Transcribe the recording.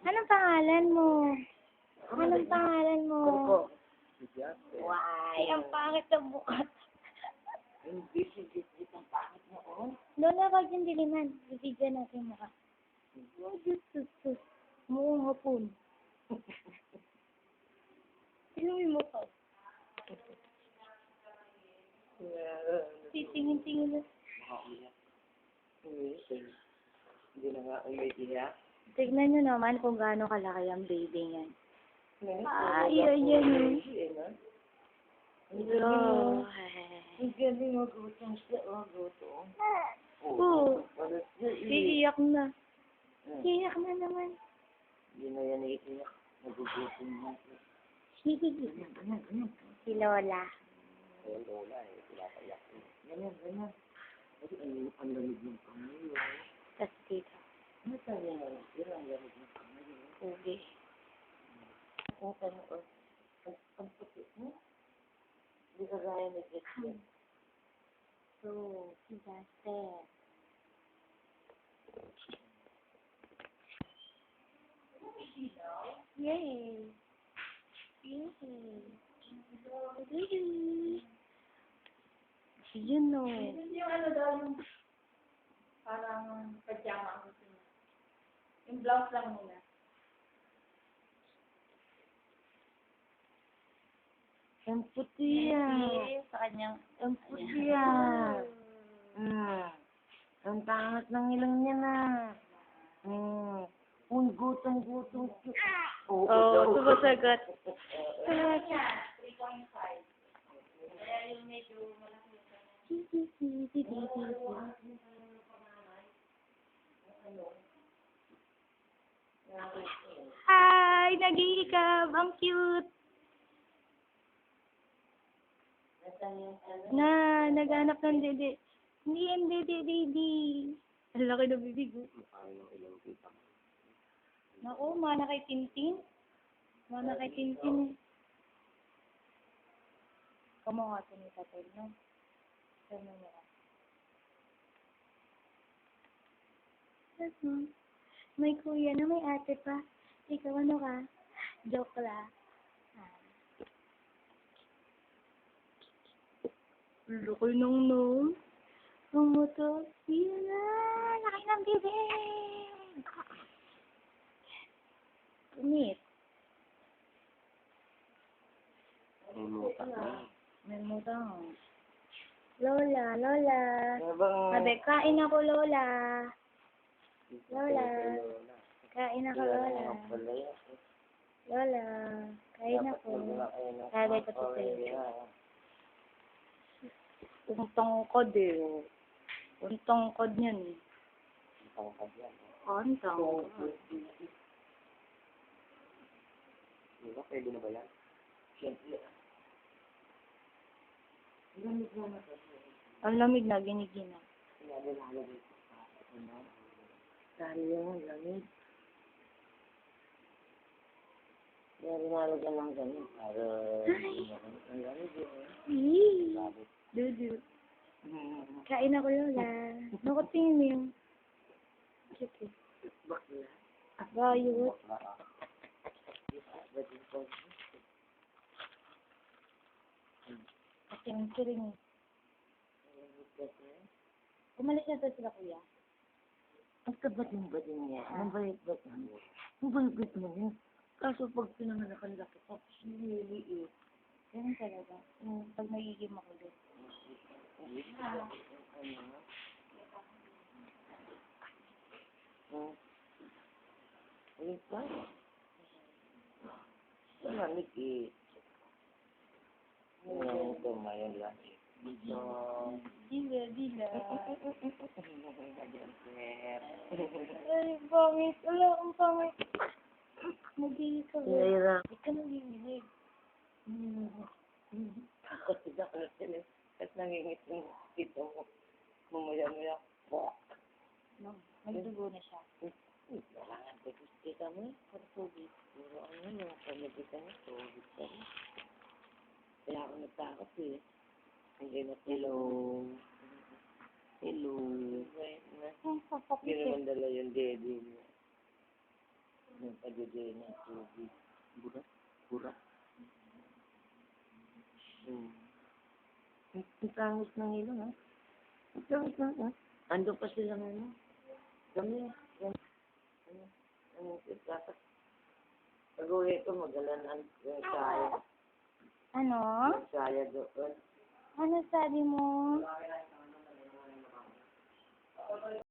Anong pangalan mo? Anong pangalan mo? Why, ang pangit na mukha. Hindi, ang pangit mo, oh. Lola, wag yung diliman. Bibigyan natin yung mukha. Oh, sus. Mukhang hapon. Sino yung mukha? Titingin-tingin na. Hindi na nga umiiyak. Tignan nyo naman kung gaano kalaki ang baby niyan. Ay, ayan. Ang galing magutong siya, magutong. Oo. Iiyak na. Iiyak na naman. Hindi na yan iiyak. Nagugutong na. Si Lola. Ay, Lola, pinapayak. Ganyan. Kasi ang lamig ng kamay, Tapos dito. Ano tayo na? Ang lamig ng kamay, Ubi. Ang puti mo? Hindi ka gaya ni Christian. So, si Justin. Yay! Yun no. Yung ano daw, yung parang pajama ang gusto niya. Yung blouse lang muna. Ang puti yan. Sa kanyang... Ang puti yan. Ang pangat ng ilong niya na. Uy, gutong-gutong. Oh, sumasagot. 3.5. Kaya yung medyo malaki. Hi! Nag-iikab! Ang cute! Naghanap ng dede. Hindi yan dede, baby. Ang laki ng bibig. Naku, mana kay Tintin. Mana kay Tintin. Kamukha ito ni Tatay, no? Ano mo ka? May kuya na, may ate pa. Ikaw ano ka? Joke lang. Laki nung no. Ang moto. Yan na. Laki ng bibig. Kumit. May mutang. Lola. Sabi, kain ako, Lola. Kain ako, Lola. Kain ako. Sabi ko to sa'yo. Untong-kod eh. Untong-kod niyan eh. Untong. Diba, pwede na ba yan? Siyempre. Ang lamig na, ginigina. Dahil yung lamig. Kaya rinalagyan lang ganun para ang lamig yun. Dudu. Kain ako, Lola. Naku, tingin mo yung... Cute eh. Bakla. Bayot. Kasi ang kiring eh. Umalis na to sila, kuya. Ang kabating-bating niya. Ang bait-bait niya. Ang bait-bait niya. Kaso pag pinanganak ang laki, tapos nililiit. Ganun talaga. Pag nagiging makulit. Ulit ba? Malamig eh. Ito, mayan lang eh. Dila. Sir. Ay, pangit. Wala akong pangit. Nagiging ka. Nahirap. Hindi ka nanginginig. Kasi kasi nangingit yung ito mo. Mumuya-muya. No, nagdugo na siya. Kailangan ko kita mo. Pagtubig. Puro ano yung pamilya ka mo. Tubig ka mo. Kaya ako nagtakot eh. Hindi na hello. Hindi naman dala yung daddy mo. nagbibigay ng tubig. Burak. Burak. Ang tangos ng ilong, ha? Ang tangos ng, ha? Ando pa sila ngayon. Dami. Ano, dapat. Pag-uwi ko, magalan yung saya. Ano? Yung saya doon. Ano sabi mo?